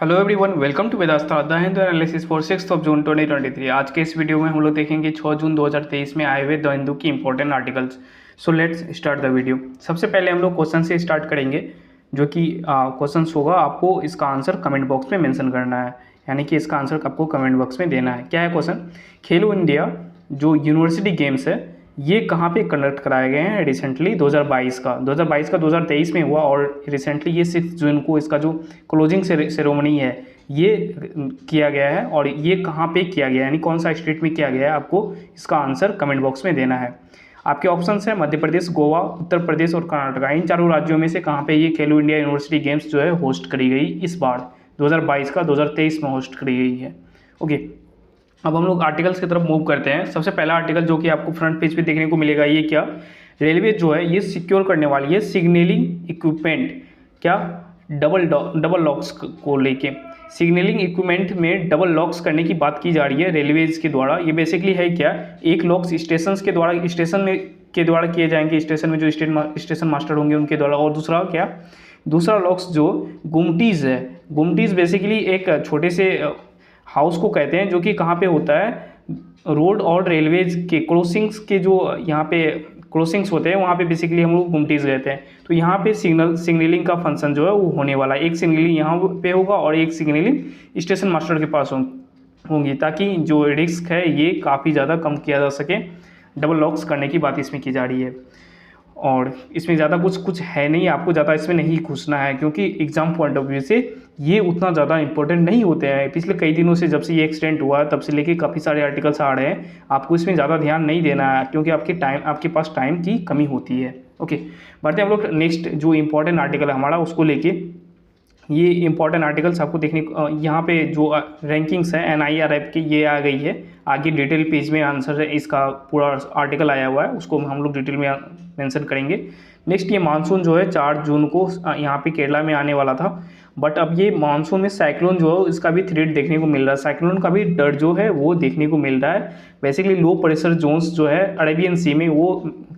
Hello everyone, welcome to Vedasta the Hindu analysis for 6 June 2023। आज के इस वीडियो में हम लोग देखेंगे 6 जून 2023 में आए हुए द हिंदू की important articles. So let's start the video. सबसे पहले हम लोग क्वेश्चन से स्टार्ट करेंगे, जो कि क्वेश्चन होगा, आपको इसका आंसर कमेंट बॉक्स में मेंशन करना है, यानी कि इसका आंसर आपको कमेंट बॉक्स में देना है। क्या है क्वेश्चन? खेलो इंडिया जो यूनिवर्सिटी गेम्स है ये कहाँ पे कंडक्ट कराए गए हैं रिसेंटली? 2022 का 2023 में हुआ, और रिसेंटली ये 6 जून को इसका जो क्लोजिंग सेरेमनी है ये किया गया है। और ये कहाँ पे किया गया है, यानी कौन सा स्टेट में किया गया है, आपको इसका आंसर कमेंट बॉक्स में देना है। आपके ऑप्शंस हैं मध्य प्रदेश, गोवा, उत्तर प्रदेश और कर्नाटका। इन चारों राज्यों में से कहाँ पे ये खेलो इंडिया यूनिवर्सिटी गेम्स जो है होस्ट करी गई इस बार 2022 का 2023 में होस्ट करी गई है। ओके, अब हम लोग आर्टिकल्स की तरफ मूव करते हैं। सबसे पहला आर्टिकल जो कि आपको फ्रंट पेज पे देखने को मिलेगा, ये क्या, रेलवे जो है ये सिक्योर करने वाली है सिग्नलिंग इक्विपमेंट, क्या, डबल लॉक्स को लेके। सिग्नलिंग इक्विपमेंट में डबल लॉक्स करने की बात की जा रही है रेलवेज के द्वारा। ये बेसिकली है क्या, एक लॉक्स स्टेशन के द्वारा किए जाएंगे, स्टेशन में जो स्टेशन मास्टर होंगे उनके द्वारा, और दूसरा लॉक्स जो गुमटीज़ है। गुमटीज़ बेसिकली एक छोटे से हाउस को कहते हैं, जो कि कहाँ पे होता है, रोड और रेलवेज के क्रॉसिंग्स के जो यहाँ पे क्रॉसिंग्स होते हैं वहाँ पे बेसिकली हम लोग गुमटीज़ कहते हैं। तो यहाँ पे सिग्नलिंग का फंक्शन जो है वो होने वाला है। एक सिग्नलिंग यहाँ पे होगा और एक सिग्नलिंग स्टेशन मास्टर के पास होंगी, ताकि जो रिस्क है ये काफ़ी ज़्यादा कम किया जा सके। डबल लॉक्स करने की बात इसमें की जा रही है, और इसमें ज़्यादा कुछ है नहीं, आपको ज़्यादा इसमें नहीं घुसना है, क्योंकि एग्जाम पॉइंट ऑफ व्यू से ये उतना ज़्यादा इंपॉर्टेंट नहीं होते हैं। पिछले कई दिनों से जब से ये एक्सटेंड हुआ तब से लेके काफ़ी सारे आर्टिकल्स आ रहे हैं, आपको इसमें ज़्यादा ध्यान नहीं देना है, क्योंकि आपके पास टाइम की कमी होती है। ओके, बढ़ते हैं हम लोग नेक्स्ट जो इंपॉर्टेंट आर्टिकल है हमारा उसको लेके। ये इंपॉर्टेंट आर्टिकल्स आपको देखने यहाँ पे जो रैंकिंग्स है NIRF की ये आ गई है। आगे डिटेल पेज में आंसर है, इसका पूरा आर्टिकल आया हुआ है, उसको हम लोग डिटेल में मेंशन करेंगे। नेक्स्ट, ये मानसून जो है 4 जून को यहाँ पे केरला में आने वाला था, बट अब ये मानसून में साइक्लोन जो है इसका भी थ्रेट देखने को मिल रहा है, साइक्लोन का भी डर जो है वो देखने को मिल रहा है। बेसिकली लो प्रेशर जोन्स जो है अरेबियन सी में वो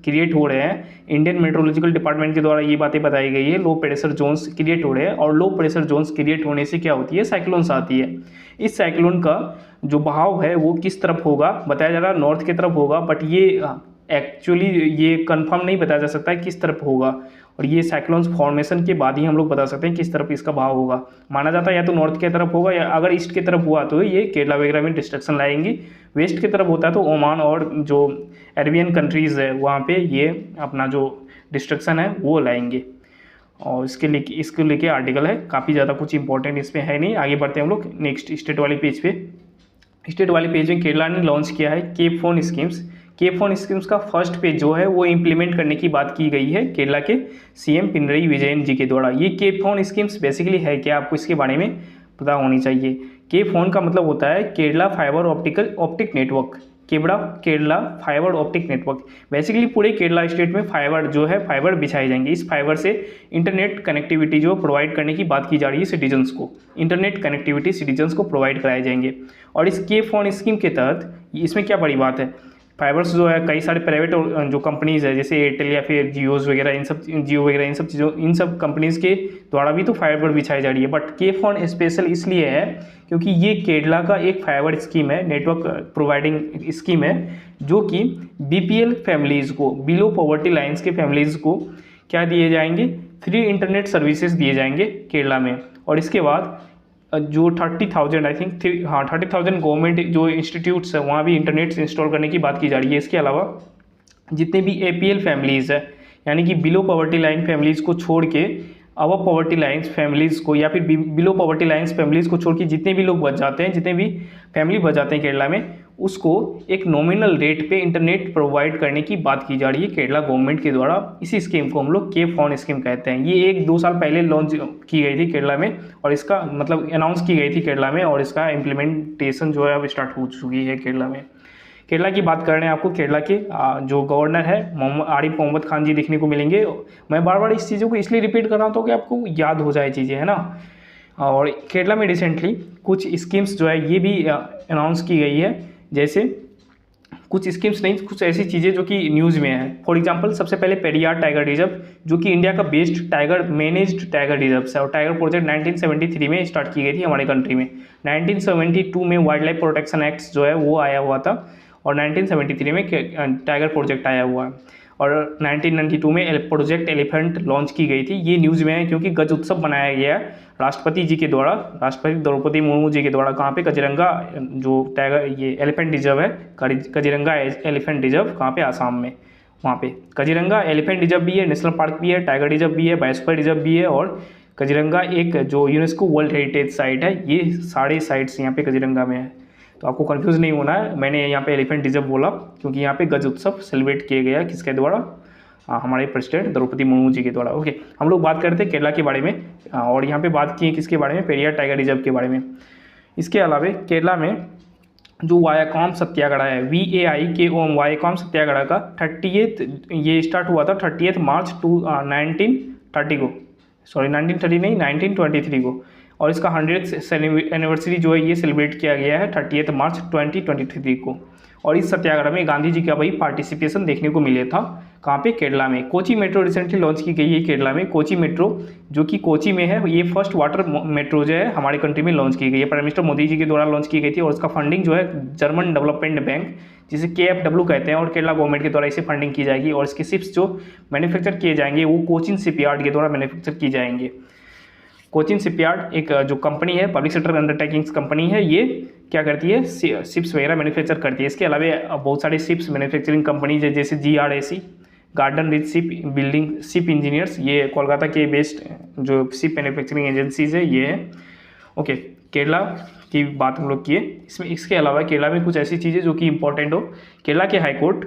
क्रिएट हो रहे हैं। इंडियन मेट्रोलॉजिकल डिपार्टमेंट के द्वारा ये बातें बताई गई है, लो प्रेशर जोन्स क्रिएट हो रहे हैं, और लो प्रेशर जोन्स क्रिएट होने से क्या होती है, साइक्लोन्स आती है। इस साइक्लोन का जो बहाव है वो किस तरफ होगा, बताया जा रहा है नॉर्थ की तरफ होगा, बट ये एक्चुअली ये कंफर्म नहीं बताया जा सकता है किस तरफ होगा, और ये साइक्लोन्स फॉर्मेशन के बाद ही हम लोग बता सकते हैं किस तरफ इसका बहाव होगा। माना जाता है या तो नॉर्थ की तरफ होगा, या अगर ईस्ट की तरफ हुआ तो ये केरला वगैरह में डिस्ट्रक्शन लाएंगी। वेस्ट की तरफ होता है तो ओमान और जो अरेबियन कंट्रीज़ है वहाँ पे ये अपना जो डिस्ट्रक्शन है वो लाएंगे। और इसको लेके आर्टिकल है, काफ़ी ज़्यादा कुछ इंपॉर्टेंट इसमें है नहीं। आगे बढ़ते हैं हम लोग नेक्स्ट स्टेट वाले पेज पे। स्टेट वाले पेज में केरला ने लॉन्च किया है KFON schemes. KFON schemes का फर्स्ट पेज जो है वो इम्प्लीमेंट करने की बात की गई है केरला के CM पिनरई विजयन जी के द्वारा। ये केप फोन स्कीम्स बेसिकली है क्या, आपको इसके बारे में पता होनी चाहिए। केप फोन का मतलब होता है Kerala fibre optic network, Kerala fibre optic network. Basically पूरे केरला स्टेट में फाइबर बिछाई जाएंगे। इस फाइबर से इंटरनेट कनेक्टिविटी जो प्रोवाइड करने की बात की जा रही है सिटीजन्स को, इंटरनेट कनेक्टिविटी सिटीजन्स को प्रोवाइड कराए जाएंगे। और इस के फोन स्कीम के तहत इसमें क्या बड़ी बात है, फाइबर्स जो है कई सारे प्राइवेट जो कंपनीज़ है जैसे एयरटेल या फिर जियो वगैरह, इन सब कंपनीज़ के द्वारा भी तो फाइबर बिछाई जा रही है। बट के फोन स्पेशल इसलिए है क्योंकि ये केरला का एक फाइबर स्कीम है, नेटवर्क प्रोवाइडिंग स्कीम है, जो कि BPL फैमिलीज़ को, बिलो पॉवर्टी लाइन्स के फैमिलीज़ को क्या दिए जाएंगे, फ्री इंटरनेट सर्विसेज दिए जाएंगे केरला में। और इसके बाद जो 30,000 आई थिंक 30,000 गवर्नमेंट जो इंस्टीट्यूट्स है वहाँ भी इंटरनेट इंस्टॉल करने की बात की जा रही है। इसके अलावा जितने भी APL फैमिलीज़ है, यानी कि बिलो पॉवर्टी लाइन फैमिलीज़ को छोड़ के अबव पॉवर्टी लाइन्स फैमिलीज़ को, या फिर बिलो पॉवर्टी लाइन्स फैमिलीज़ को छोड़ के जितने भी लोग बच जाते हैं, जितने भी फैमिली बच जाते हैं केरला में, उसको एक नॉमिनल रेट पे इंटरनेट प्रोवाइड करने की बात की जा रही है केरला गवर्नमेंट के द्वारा। इसी स्कीम को हम लोग के फोन स्कीम कहते हैं। ये 1-2 साल पहले लॉन्च की गई थी केरला में, और इसका मतलब अनाउंस की गई थी केरला में, और इसका इम्प्लीमेंटेशन जो है अब स्टार्ट हो चुकी है केरला में। केरला की बात कर रहे हैं, आपको केरला के जो गवर्नर है आरिफ मोहम्मद खान जी देखने को मिलेंगे। मैं बार बार इस चीज़ों को इसलिए रिपीट कर रहा हूँ तो कि आपको याद हो जाए चीज़ें, है ना। और केरला में रिसेंटली कुछ स्कीम्स जो है ये भी अनाउंस की गई है, जैसे कुछ स्कीम्स नहीं, कुछ ऐसी चीज़ें जो कि न्यूज़ में है। फॉर एग्जांपल सबसे पहले पेरियार टाइगर रिजर्व, जो कि इंडिया का best tiger managed tiger reserve है, और टाइगर प्रोजेक्ट 1973 में स्टार्ट की गई थी हमारे कंट्री में। 1972 में वाइल्ड लाइफ प्रोटेक्शन एक्ट जो है वो आया हुआ था, और 1973 में टाइगर प्रोजेक्ट आया हुआ है, और 1992 में प्रोजेक्ट एलिफेंट लॉन्च की गई थी। ये न्यूज़ में है क्योंकि गज उत्सव बनाया गया है राष्ट्रपति जी के द्वारा, राष्ट्रपति द्रौपदी मुर्मू जी के द्वारा। कहाँ पे? काजीरंगा जो टाइगर ये एलिफेंट रिजर्व है, काजीरंगा एलिफेंट रिजर्व कहाँ पे? आसाम में। वहाँ पे काजीरंगा एलिफेंट रिजर्व भी है, नेशनल पार्क भी है, टाइगर रिजर्व भी है, बायोस्फीयर रिजर्व भी है, और काजीरंगा एक जो यूनेस्को वर्ल्ड हेरिटेज साइट है। ये सारे साइट्स यहाँ पे काजीरंगा में है, तो आपको कंफ्यूज नहीं होना है। मैंने यहाँ पे एलिफेंट रिजर्व बोला क्योंकि यहाँ पे गज उत्सव सेलिब्रेट किया गया किसके द्वारा? हमारे प्रेसिडेंट द्रौपदी मुर्मू जी के द्वारा। ओके, हम लोग बात करते हैं केरला के बारे में, और यहाँ पे बात की है किसके बारे में? पेरियार टाइगर रिजर्व के बारे में। इसके अलावा केरला में जो वायाकॉम सत्याग्रह है, VAIKOM वायाकॉम सत्याग्रह का 30th ये स्टार्ट हुआ था 30 मार्च 1930 को, सॉरी 1930 नहीं 1923 को, और इसका 100th एनिवर्सरी जो है ये सेलिब्रेट किया गया है 30 मार्च 2023 को। और इस सत्याग्रह में गांधी जी का भाई पार्टिसिपेशन देखने को मिले था। कहाँ पे? केरला में। कोची मेट्रो रिसेंटली लॉन्च की गई है केरला में। कोची मेट्रो जो कि कोची में है, ये फर्स्ट वाटर मेट्रो जो है हमारे कंट्री में लॉन्च की गई है, प्राइम मिनिस्टर मोदी जी के द्वारा लॉन्च की गई थी, और इसका फंडिंग जो है जर्मन डेवलपमेंट बैंक जिसे KFW कहते हैं, और केरला गवर्नमेंट के द्वारा इसे फंडिंग की जाएगी, और इसके शिप्स जो मैन्युफैक्चर किए जाएंगे वो कोचिन शिपयार्ड के द्वारा मैन्युफैक्चर की जाएंगे। कोचिन शिपयार्ड एक जो कंपनी है, पब्लिक सेक्टर अंडरटेकिंग्स कंपनी है, ये क्या करती है? शिप्स वगैरह मैन्युफैक्चर करती है। इसके अलावा बहुत सारे शिप्स मैन्युफैक्चरिंग कंपनीज है, जैसे GRAC garden rich ship building ship engineers, ये कोलकाता के बेस्ड जो शिप मैन्युफैक्चरिंग एजेंसीज है ये है। ओके, केरला की बात हम लोग किए। इसमें इसके अलावा केरला में कुछ ऐसी चीज़ें जो कि इंपॉर्टेंट हो। केरला के हाईकोर्ट,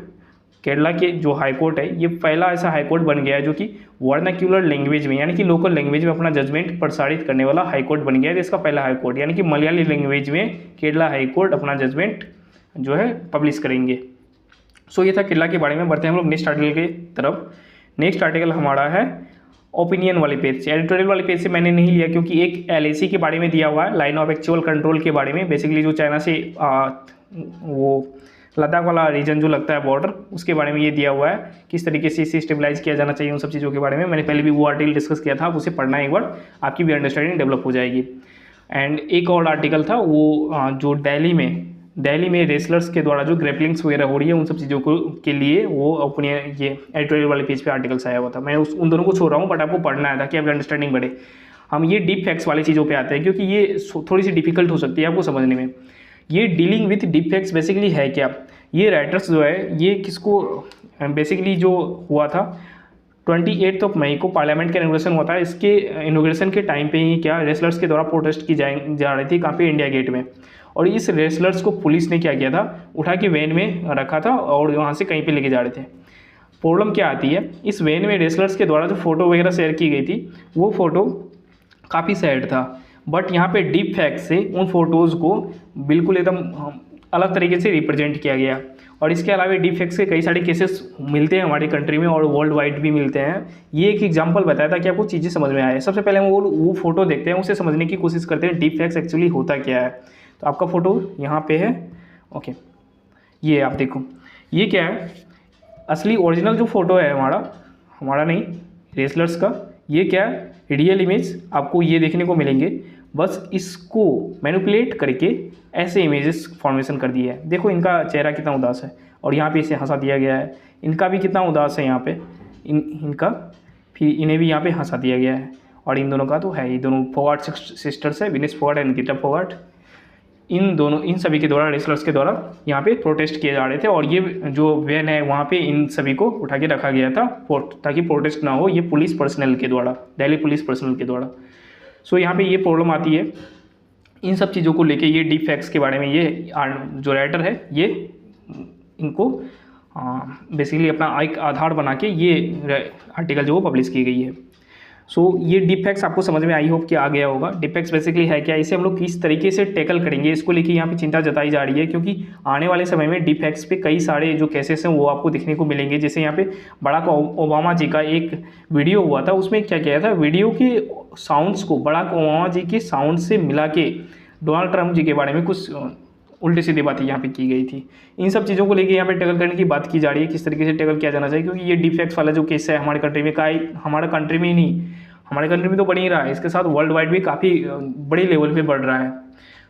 केरला के जो हाईकोर्ट है ये पहला ऐसा हाईकोर्ट बन गया है जो कि वर्नाक्यूलर लैंग्वेज में, यानी कि लोकल लैंग्वेज में अपना जजमेंट प्रसारित करने वाला हाईकोर्ट बन गया है। इसका पहला हाईकोर्ट, यानी कि मलयाली लैंग्वेज में केरला हाईकोर्ट अपना जजमेंट जो है पब्लिश करेंगे। सो ये था केरला के बारे में। बढ़ते हैं हम लोग नेक्स्ट आर्टिकल की तरफ। नेक्स्ट आर्टिकल हमारा है ओपिनियन वाले पेज से। एडिटोरियल वाले पेज से मैंने नहीं लिया क्योंकि एक LAC के बारे में दिया हुआ है, लाइन ऑफ एक्चुअल कंट्रोल के बारे में। बेसिकली जो चाइना से वो लद्दाख वाला रीजन जो लगता है बॉर्डर, उसके बारे में ये दिया हुआ है, किस तरीके से इसे स्टेबलाइज किया जाना चाहिए, उन सब चीज़ों के बारे में मैंने पहले भी वो आर्टिकल डिस्कस किया था। आप उसे पढ़ना एक बार, आपकी भी अंडरस्टैंडिंग डेवलप हो जाएगी। एंड एक और आर्टिकल था वो जो दिल्ली में रेसलर्स के द्वारा जो ग्रैपलिंग्स वगैरह हो रही है उन सब चीज़ों को के लिए वो अपने ये एडिटोरियल वाले पेज पे आर्टिकल्स आया हुआ था। मैं उन दोनों को छोड़ रहा हूँ, बट आपको पढ़ना है ताकि आपकी अंडरस्टैंडिंग बढ़े। हम ये डीप फैक्ट्स वाली चीज़ों पे आते हैं क्योंकि ये थोड़ी सी डिफिकल्ट हो सकती है आपको समझने में। ये dealing with deep facts basically है क्या? ये राइटर्स जो है ये किसको बेसिकली जो हुआ था 28 मई को पार्लियामेंट का इनोग्रेशन हुआ था। इसके इनोग्रेशन के टाइम पे ही क्या रेसलर्स के द्वारा प्रोटेस्ट की जा रही थी कहाँ पे? इंडिया गेट में। और इस रेसलर्स को पुलिस ने क्या किया था, उठा के वैन में रखा था और वहाँ से कहीं पे लेके जा रहे थे। प्रॉब्लम क्या आती है, इस वैन में रेसलर्स के द्वारा जो फोटो वगैरह शेयर की गई थी वो फ़ोटो काफ़ी सैड था, बट यहाँ पे डीप फैक्ट से उन फोटोज़ को बिल्कुल एकदम अलग तरीके से रिप्रेजेंट किया गया। और इसके अलावा डीप फैक्ट्स के कई सारे केसेस मिलते हैं हमारी कंट्री में और वर्ल्ड वाइड भी मिलते हैं। ये एक एग्जांपल बताया था कि आपको चीज़ें समझ में आए। सबसे पहले हम वो फोटो देखते हैं, उसे समझने की कोशिश करते हैं डीप फैक्ट्स एक्चुअली होता क्या है। तो आपका फ़ोटो यहाँ पे है, ओके, ये आप देखो, ये क्या है? असली ओरिजिनल जो फ़ोटो है हमारा नहीं, रेसलर्स का, ये क्या है? रियल इमेज आपको ये देखने को मिलेंगे। बस इसको मैनिपुलेट करके ऐसे इमेजेस फॉर्मेशन कर दिए है। देखो इनका चेहरा कितना उदास है और यहाँ पे इसे हंसा दिया गया है। इनका भी कितना उदास है यहाँ पे, इनका फिर इन्हें भी यहाँ पे हंसा दिया गया है। और इन दोनों का तो है, ये दोनों फोगाट सिस्टर्स है, विनेश फोगाट एंड गीता फोगाट। इन सभी के द्वारा रेसलर्स के द्वारा यहाँ पे प्रोटेस्ट किए जा रहे थे और ये जो वैन है वहाँ पे इन सभी को उठा के रखा गया था ताकि प्रोटेस्ट ना हो, ये पुलिस पर्सनल के द्वारा, दिल्ली पुलिस पर्सनल के द्वारा। सो यहाँ पे ये प्रॉब्लम आती है इन सब चीज़ों को लेके। ये डीप फैक्ट्स के बारे में ये जो राइटर है ये इनको बेसिकली अपना एक आधार बना के ये आर्टिकल जो वो पब्लिश की गई है। सो ये डीप फैक्ट्स आपको समझ में आई होप कि आ गया होगा। डीप फैक्ट्स बेसिकली है क्या, इसे हम लोग किस तरीके से टैकल करेंगे, इसको लेके यहाँ पे चिंता जताई जा रही है क्योंकि आने वाले समय में डीप फैक्ट्स पे कई सारे जो केसेस हैं वो आपको देखने को मिलेंगे। जैसे यहाँ पे बराक ओबामा जी का एक वीडियो हुआ था, उसमें क्या किया था, वीडियो के साउंड्स को बराक ओबामा जी के साउंड से मिला के डोनाल्ड ट्रंप जी के बारे में कुछ उल्टी सीधी बातें यहाँ पे की गई थी। इन सब चीज़ों को लेके यहाँ पे टैकल करने की बात की जा रही है, किस तरीके से टैकल किया जाना चाहिए, क्योंकि ये डिफेक्ट्स वाला जो केस है हमारे कंट्री में हमारा कंट्री में ही नहीं, हमारे कंट्री में तो बढ़ ही रहा है, इसके साथ वर्ल्ड वाइड भी काफ़ी बड़े लेवल पे बढ़ रहा है।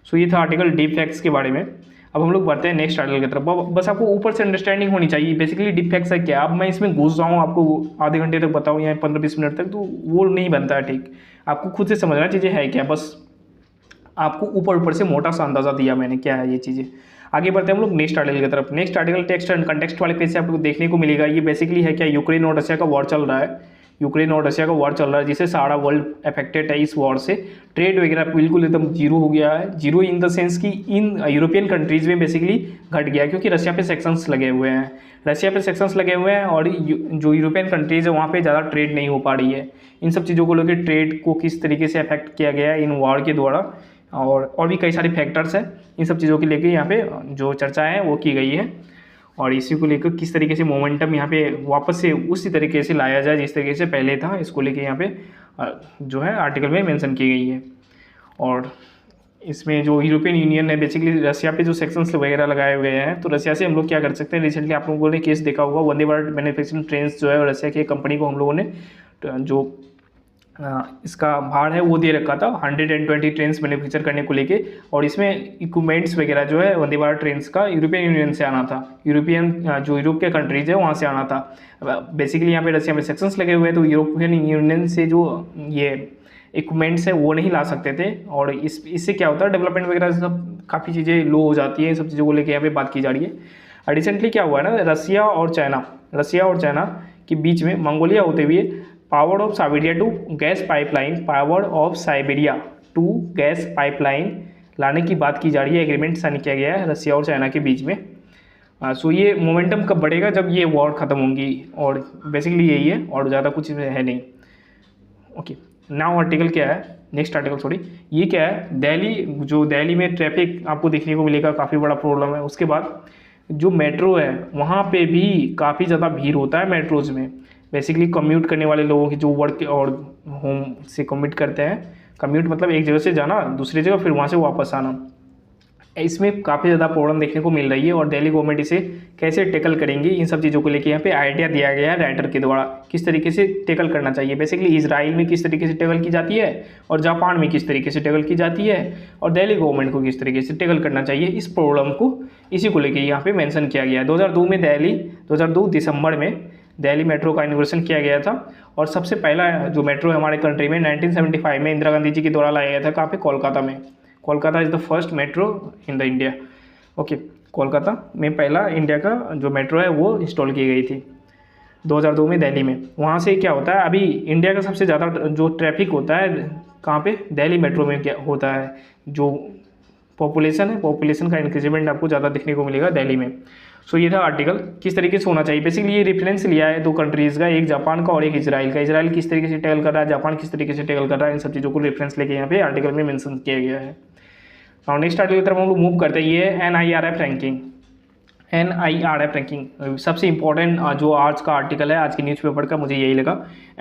सो ये था आर्टिकल डिफेक्ट्स के बारे में। अब हम लोग बढ़ते हैं नेक्स्ट आर्टिकल की तरफ। बस आपको ऊपर से अंडरस्टैंडिंग होनी चाहिए बेसिकली डिफेक्ट्स है क्या। अब मैं इसमें घुस जाऊँ आपको आधे घंटे तक बताऊँ या 15-20 मिनट तक, तो वो नहीं बनता है ठीक। आपको खुद से समझना चीज़ें है क्या, बस आपको ऊपर से मोटा सा अंदाजा दिया मैंने क्या है ये चीज़ें। आगे बढ़ते हैं हम लोग नेक्स्ट आर्टिकल की तरफ। Next article text and context वाले पेज से आपको देखने को मिलेगा। ये बेसिकली है क्या, यूक्रेन और रशिया का वॉर चल रहा है, यूक्रेन और रशिया का वॉर चल रहा है, जिससे सारा वर्ल्ड अफेक्टेड है इस वॉर से। ट्रेड वगैरह बिल्कुल एकदम जीरो हो गया है, जीरो इन द सेंस कि इन यूरोपियन कंट्रीज़ में बेसिकली घट गया, क्योंकि रशिया पे सेक्शंस लगे हुए हैं, रशिया पे सेक्शंस लगे हुए हैं और जो यूरोपियन कंट्रीज़ है वहाँ पे ज़्यादा ट्रेड नहीं हो पा रही है। इन सब चीज़ों को लेकर ट्रेड को किस तरीके से अफेक्ट किया गया है इन वॉर के द्वारा, और भी कई सारे फैक्टर्स हैं, इन सब चीज़ों के लेके यहाँ पे जो चर्चा है वो की गई है। और इसी को लेकर किस तरीके से मोमेंटम यहाँ पे वापस से उसी तरीके से लाया जाए जिस तरीके से पहले था, इसको लेके यहाँ पे जो है आर्टिकल में मेंशन की गई है। और इसमें जो यूरोपियन यूनियन ने बेसिकली रशिया पे जो सेक्शंस वगैरह लगाए हुए हैं, तो रशिया से हम लोग क्या कर सकते हैं, रिसेंटली आप लोगों ने केस देखा होगा, वंदे भारत मैन्युफैक्चरिंग ट्रेन जो है रशिया की कंपनी को हम लोगों ने जो इसका भार है वो दे रखा था 120 ट्रेन्स मैन्युफैक्चर करने को लेके, और इसमें इक्विपमेंट्स वगैरह जो है वंदे भारत ट्रेन्स का यूरोपियन यूनियन से आना था, जो यूरोप के कंट्रीज है वहाँ से आना था। बेसिकली यहाँ पे रशिया में सेक्शंस लगे हुए हैं, तो यूरोपियन यूनियन से जो ये इक्विपमेंट्स है वो नहीं ला सकते थे, और इससे क्या होता है डेवलपमेंट वगैरह सब काफ़ी चीज़ें लो हो जाती हैं। इन सब चीज़ों को लेकर यहाँ पे बात की जा रही है। रिसेंटली क्या हुआ है ना, रशिया और चाइना के बीच में मंगोलिया होते हुए Power of Siberia two gas pipeline लाने की बात की जा रही है, एग्रीमेंट साइन किया गया है रशिया और चाइना के बीच में। सो ये मोमेंटम कब बढ़ेगा, जब ये वॉर ख़त्म होंगी, और बेसिकली यही है और ज़्यादा कुछ है नहीं। ओके, नाउ आर्टिकल क्या है, नेक्स्ट आर्टिकल ये क्या है, दिल्ली में ट्रैफिक आपको देखने को मिलेगा, काफ़ी बड़ा प्रॉब्लम है। उसके बाद जो मेट्रो है वहाँ पे भी काफ़ी ज़्यादा भीड़ होता है मेट्रोज़ में, बेसिकली कम्यूट करने वाले लोगों की जो वर्क और होम से कम्यूट करते हैं, कम्यूट मतलब एक जगह से जाना दूसरी जगह फिर वहाँ से वापस आना, इसमें काफ़ी ज़्यादा प्रॉब्लम देखने को मिल रही है। और दिल्ली गवर्नमेंट इसे कैसे टैकल करेंगी, इन सब चीज़ों को लेकर यहाँ पे आइडिया दिया गया है राइटर के द्वारा, किस तरीके से टैकल करना चाहिए। बेसिकली इजराइल में किस तरीके से टैकल की जाती है, और जापान में किस तरीके से टैकल की जाती है, और दिल्ली गवर्नमेंट को किस तरीके से टैकल करना चाहिए इस प्रॉब्लम को, इसी को लेकर यहाँ पे मेंशन किया गया है। 2002 दिसंबर में दिल्ली मेट्रो का इनोग्रेशन किया गया था, और सबसे पहला जो मेट्रो है हमारे कंट्री में 1975 में इंदिरा गांधी जी के द्वारा लाया गया था। कहाँ पे, कोलकाता में। Kolkata is the first metro in the India. Okay, Kolkata में पहला इंडिया का जो मेट्रो है वो इंस्टॉल की गई थी 2002 में दिल्ली में। वहाँ से क्या होता है, अभी इंडिया का सबसे ज़्यादा जो ट्रैफिक होता है कहाँ पे, दिल्ली मेट्रो में क्या होता है, जो पॉपुलेशन है, पॉपुलेशन का इंक्रीजमेंट आपको ज़्यादा देखने को मिलेगा दिल्ली में। सो ये था आर्टिकल, किस तरीके से होना चाहिए। बेसिकली ये रेफरेंस लिया है दो कंट्रीज़ का, एक जापान का और एक इजराइल का। इजराइल किस तरीके से टैकल कर रहा है, जापान किस तरीके से टैकल कर रहा है, इन सब चीज़ों को रेफरेंस लेके यहाँ पे आर्टिकल में मेंशन किया गया है। और नेक्स्ट आर्टिकल की तरफ हम लोग मूव करते हैं। ये NIRF रैंकिंग सबसे इंपॉर्टेंट जो आज का आर्टिकल है, आज के न्यूज़पेपर का, मुझे यही लगा।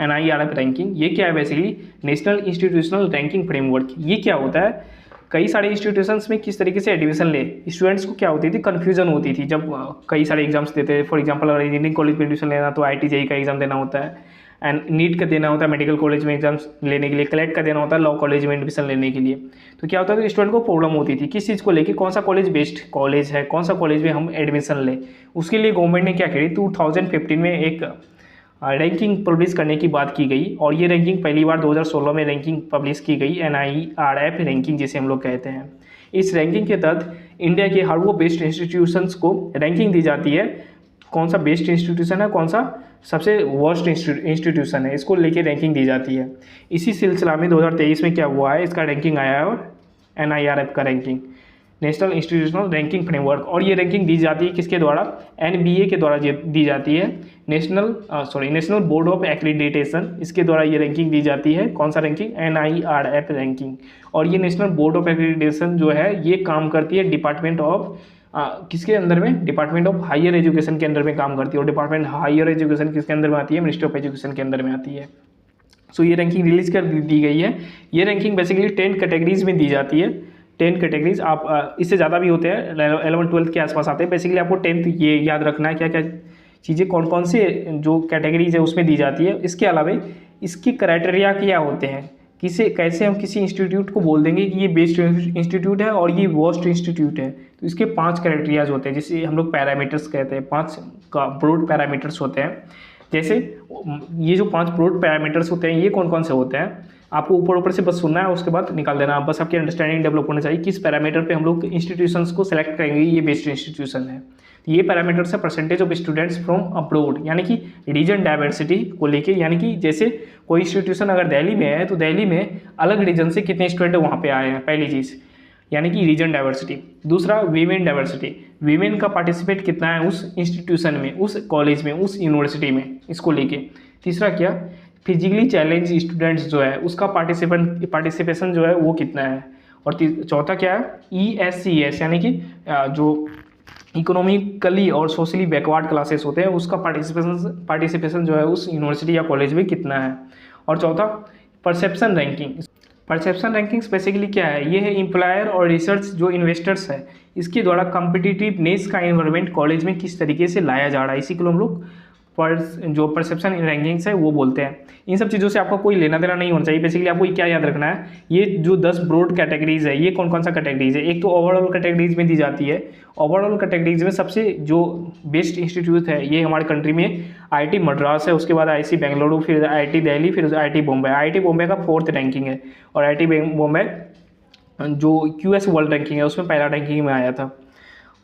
NIRF रैंकिंग ये क्या है, basically national institutional ranking framework. ये क्या होता है, कई सारे इंस्टीट्यूशंस में किस तरीके से एडमिशन ले, स्टूडेंट्स को क्या होती थी, कन्फ्यूजन होती थी जब कई सारे एग्जाम्स देते हैं। फॉर एग्जांपल अगर इंजीनियरिंग कॉलेज में एडमिशन लेना तो IIT JEE का एग्जाम देना होता है, एंड नीट का देना होता है मेडिकल कॉलेज में एग्जाम्स लेने के लिए, क्लैट का देना होता है लॉ कॉलेज में एडमिशन लेने के लिए। तो क्या होता है कि स्टूडेंट को प्रॉब्लम होती थी किस चीज़ को लेके, कौन सा कॉलेज बेस्ट कॉलेज है, कौन सा कॉलेज में हम एडमिशन लें। उसके लिए गवर्नमेंट ने क्या करी, 2015 में एक रैंकिंग पब्लिश करने की बात की गई, और ये रैंकिंग पहली बार 2016 में रैंकिंग पब्लिश की गई, NIRF रैंकिंग जिसे हम लोग कहते हैं। इस रैंकिंग के तहत इंडिया के हर वो बेस्ट इंस्टीट्यूशंस को रैंकिंग दी जाती है, कौन सा बेस्ट इंस्टीट्यूशन है, कौन सा सबसे वर्स्ट इंस्टीट्यूशन है, इसको लेके रैंकिंग दी जाती है। इसी सिलसिला में 2023 में क्या हुआ है, इसका रैंकिंग आया है, और NIRF का ranking, national institutional ranking framework. और ये रैंकिंग दी जाती है किसके द्वारा, NBA के द्वारा दी जाती है, नेशनल बोर्ड ऑफ एक्रीडिटेशन, इसके द्वारा ये रैंकिंग दी जाती है। कौन सा रैंकिंग, NIRF रैंकिंग। और ये नेशनल बोर्ड ऑफ एक्रीडिटेशन जो है ये काम करती है डिपार्टमेंट ऑफ किसके अंदर में, डिपार्टमेंट ऑफ हायर एजुकेशन के अंदर में काम करती है। और डिपार्टमेंट हायर एजुकेशन किसके अंदर में आती है, मिनिस्ट्री ऑफ एजुकेशन के अंदर में आती है। सो ये रैंकिंग रिलीज कर दी गई है। ये रैंकिंग बेसिकली 10 कैटेगरीज में दी जाती है, 10 कैटेगरीज। आप इससे ज़्यादा भी होते हैं, 11-12 के आसपास आते हैं। बेसिकली आपको 10th ये याद रखना है क्या क्या चीज़ें कौन कौन से जो कैटेगरीज है उसमें दी जाती है। इसके अलावा इसके क्राइटेरिया क्या होते हैं, किसे कैसे हम किसी इंस्टीट्यूट को बोल देंगे कि ये बेस्ट इंस्टीट्यूट है और ये वर्स्ट इंस्टीट्यूट है। तो इसके 5 क्राइटेरियाज होते हैं, जिसे हम लोग पैरामीटर्स कहते हैं। 5 का ब्रॉड पैरामीटर्स होते हैं। जैसे ये जो 5 ब्रॉड पैरामीटर्स होते हैं ये कौन कौन से होते हैं, आपको ऊपर ऊपर से बस सुनना है, उसके बाद निकाल देना। बस आपकी अंडरस्टैंडिंग डेवलप होना चाहिए किस पैरामीटर पे हम लोग इंस्टीट्यूशंस को सेलेक्ट करेंगे ये बेस्ट इंस्टीट्यूशन है। ये पैरामीटर्स है percentage of students from abroad, यानी कि रीजन डाइवर्सिटी को लेके, यानी कि जैसे कोई इंस्टीट्यूशन अगर दिल्ली में है तो दिल्ली में अलग रीजन से कितने स्टूडेंट वहाँ पे आए हैं, पहली चीज़ यानी कि रीजन डाइवर्सिटी। दूसरा वीमेन डाइवर्सिटी, वीमेन का पार्टिसिपेट कितना है उस इंस्टीट्यूशन में, उस कॉलेज में, उस यूनिवर्सिटी में, इसको लेके। तीसरा क्या, फिजिकली चैलेंज स्टूडेंट्स जो है उसका पार्टिसिपेशन जो है वो कितना है। और चौथा क्या है, ESCS यानी कि जो इकोनॉमिकली और सोशली बैकवर्ड क्लासेस होते हैं उसका पार्टिसिपेशन जो है उस यूनिवर्सिटी या कॉलेज में कितना है। और चौथा perception ranking. Perception rankings basically क्या है, ये है एम्प्लॉयर और रिसर्च जो इन्वेस्टर्स है इसके द्वारा कम्पिटिटिवनेस का इन्वायरमेंट कॉलेज में किस तरीके से लाया जा रहा है, इसी को हम लोग जो परसेप्शन रैंकिंग्स है वो बोलते हैं। इन सब चीज़ों से आपका कोई लेना देना नहीं होना चाहिए। बेसिकली आपको क्या याद रखना है, ये जो 10 ब्रॉड कैटेगरीज है ये कौन कौन सा कैटेगरीज है। एक तो ओवरऑल कैटेगरीज में दी जाती है। ओवरऑल कैटेगरीज में सबसे जो बेस्ट इंस्टीट्यूट है ये हमारे कंट्री में IIT मद्रास है, उसके बाद IIC बेंगलुरु, फिर IIT दिल्ली, फिर IIT बॉम्बे। IIT बॉम्बे का 4th रैंकिंग है और IIT बॉम्बे जो QS वर्ल्ड रैंकिंग है उसमें पहला रैंकिंग में आया था।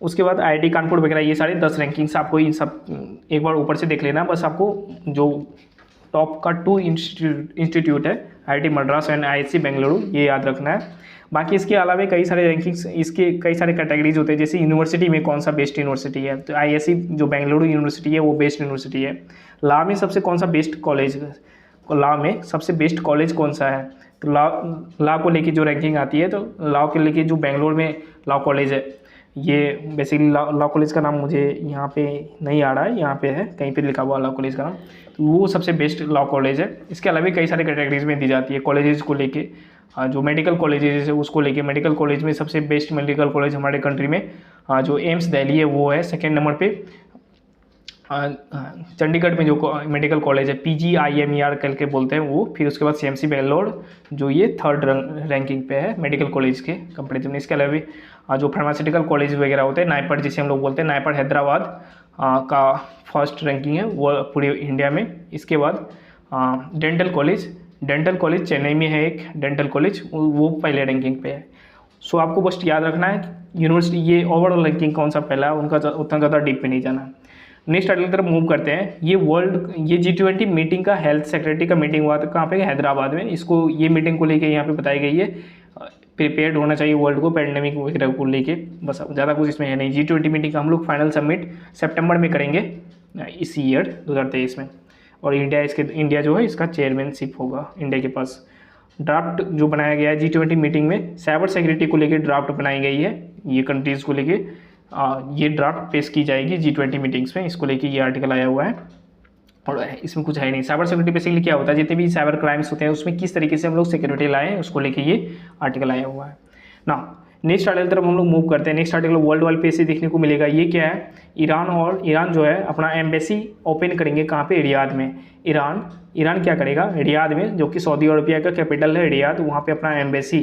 उसके बाद IIT कानपुर वगैरह, ये सारे 10 रैंकिंग्स आपको इन सब एक बार ऊपर से देख लेना। बस आपको जो टॉप का 2 इंस्टीट्यूट है IIT Madras and IIC Bengaluru ये याद रखना है। बाकी इसके अलावा कई सारे रैंकिंग्स, इसके कई सारे कैटेगरीज होते हैं। जैसे यूनिवर्सिटी में कौन सा बेस्ट यूनिवर्सिटी है, तो IISc जो बेंगलुरु यूनिवर्सिटी है वो बेस्ट यूनिवर्सिटी है। लॉ में सबसे कौन सा बेस्ट कॉलेज, लॉ में सबसे बेस्ट कॉलेज कौन सा है, तो लॉ को लेके जो रैंकिंग आती है तो लॉ के लेके जो बेंगलोर में लॉ कॉलेज है ये बेसिकली लॉ कॉलेज का नाम मुझे यहाँ पे नहीं आ रहा है, यहाँ पे है कहीं पे लिखा हुआ लॉ कॉलेज का नाम, तो वो सबसे बेस्ट लॉ कॉलेज है। इसके अलावा कई सारे कैटेगरीज में दी जाती है कॉलेजेस को लेके। जो मेडिकल कॉलेजेस है उसको लेके, मेडिकल कॉलेज में सबसे बेस्ट मेडिकल कॉलेज हमारे कंट्री में जो एम्स दिल्ली है वो है। सेकेंड नंबर पे चंडीगढ़ में जो मेडिकल कॉलेज है PGIMER करके बोलते हैं वो। फिर उसके बाद CMC बेंगलोर जो ये 3rd रैंकिंग पे है मेडिकल कॉलेज के कंपेरिजन में। इसके अलावा जो फार्मास्यूटिकल कॉलेज वगैरह होते हैं, नाइपड जिसे हम लोग बोलते हैं, नाइपड हैदराबाद का 1st रैंकिंग है वो पूरे इंडिया में। इसके बाद डेंटल कॉलेज चेन्नई में है एक डेंटल कॉलेज, वो पहले रैंकिंग पे है। सो आपको बस याद रखना है यूनिवर्सिटी ये ओवरऑल रैंकिंग कौन सा पहला है, उनका उतना ज़्यादा डीप पे नहीं जाना। नेक्स्ट आर्टिकल की तरफ मूव करते हैं। ये G20 मीटिंग का हेल्थ सेक्रेटरी का मीटिंग हुआ था कहाँ पे, हैदराबाद में। इसको ये मीटिंग को लेके यहाँ पे बताई गई है, प्रिपेयर्ड होना चाहिए वर्ल्ड को पैंडेमिक वगैरह को लेके। बस ज़्यादा कुछ इसमें है नहीं। G20 मीटिंग का हम लोग फाइनल सबमिट सितंबर में करेंगे इस ईयर 2023 में। और इंडिया जो है इसका चेयरमैनशिप होगा इंडिया के पास। ड्राफ्ट जो बनाया गया है G20 मीटिंग में साइबर सिक्योरिटी को लेकर ड्राफ्ट बनाई गई है ये कंट्रीज़ को लेके। ये ड्राफ्ट पेश की जाएगी G20 मीटिंग्स में, इसको लेके ये आर्टिकल आया हुआ है। और इसमें कुछ है नहीं। साइबर सिक्योरिटी बेसिकली क्या होता है, जितने भी साइबर क्राइम्स होते हैं उसमें किस तरीके से हम लोग सिक्योरिटी लाएं उसको लेके ये आर्टिकल आया हुआ है ना। नेक्स्ट आर्टिकल तरफ हम लोग मूव करते हैं। नेक्स्ट आर्टिकल वर्ल्ड वाइड पे से देखने को मिलेगा। ये क्या है, ईरान जो है अपना एम्बेसी ओपन करेंगे कहाँ पे, रियाद में। ईरान क्या करेगा, रियाद में, जो कि सऊदी अरबिया का कैपिटल है रियाद, वहाँ पे अपना एम्बेसी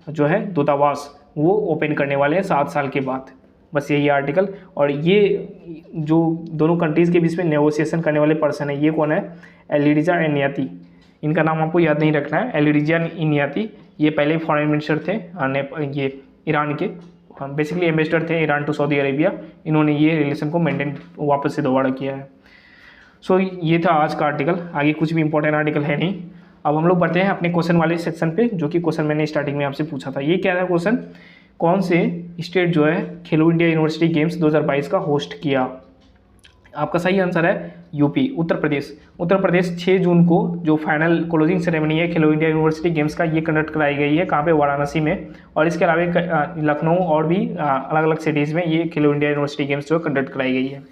जो है दूतावास वो ओपन करने वाले हैं 7 साल के बाद। बस यही आर्टिकल। और ये जो दोनों कंट्रीज़ के बीच में नेगोशिएशन करने वाले पर्सन है ये कौन है, एलिरिजा इनियाती। इनका नाम आपको याद नहीं रखना है, एलिरिजा इनियाती। ये पहले फॉरेन मिनिस्टर थे ये ईरान के, बेसिकली एम्बेसडर थे ईरान टू सऊदी अरेबिया। इन्होंने ये रिलेशन को मेंटेन वापस से दोबारा किया है। सो ये था आज का आर्टिकल। आगे कुछ भी इंपॉर्टेंट आर्टिकल है नहीं। अब हम लोग बढ़ते हैं अपने क्वेश्चन वाले सेक्शन पे, जो कि क्वेश्चन मैंने स्टार्टिंग में आपसे पूछा था। ये क्या था क्वेश्चन, कौन से स्टेट जो है खेलो इंडिया यूनिवर्सिटी गेम्स 2022 का होस्ट किया। आपका सही आंसर है यूपी, उत्तर प्रदेश 6 जून को जो फाइनल क्लोजिंग सेरेमनी है खेलो इंडिया यूनिवर्सिटी गेम्स का ये कंडक्ट कराई गई है। कहाँ पे, वाराणसी में। और इसके अलावा लखनऊ और भी अलग अलग सिटीज़ में ये खेलो इंडिया यूनिवर्सिटी गेम्स जो कंडक्ट कराई गई है।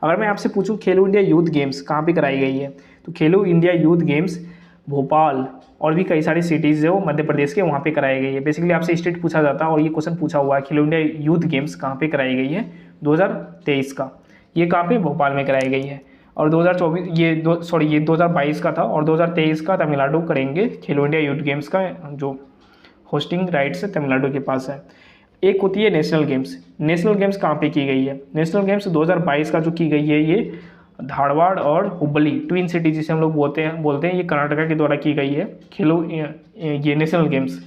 अगर मैं आपसे पूछूं खेलो इंडिया यूथ गेम्स कहाँ पे कराई गई है, तो खेलो इंडिया यूथ गेम्स भोपाल और भी कई सारी सिटीज़ है वो मध्य प्रदेश के वहाँ पे कराई गई है। बेसिकली आपसे स्टेट पूछा जाता है और ये क्वेश्चन पूछा हुआ है, खेलो इंडिया यूथ गेम्स कहाँ पे कराई गई है 2023 का, ये कहाँ पे, भोपाल में कराई गई है। और 2024 ये 2022 का था और 2023 का तमिलनाडु करेंगे खेलो इंडिया यूथ गेम्स का, जो होस्टिंग राइट्स तमिलनाडु के पास है। एक होती है नेशनल गेम्स। नेशनल गेम्स कहाँ पे की गई है? नेशनल गेम्स 2022 का जो की गई है ये धारवाड़ और हुबली ट्विन सिटी जिसे हम लोग बोलते हैं ये कर्नाटका के द्वारा की गई है खेलो ये नेशनल गेम्स।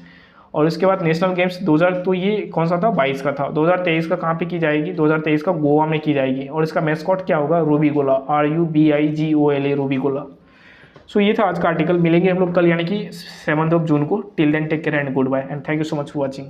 और उसके बाद नेशनल गेम्स 2000 तो ये कौन सा था, 22 का था। 2023 का कहाँ पे की जाएगी? 2023 का गोवा में की जाएगी। और इसका मैस्कॉट क्या होगा? रूबीगोला, RUBIGOLA, रूबीगोला। सो ये था आज का आर्टिकल। मिलेंगे हम लोग कल यानी कि 7 जून को। Till then take care and goodbye and thank you so much for watching.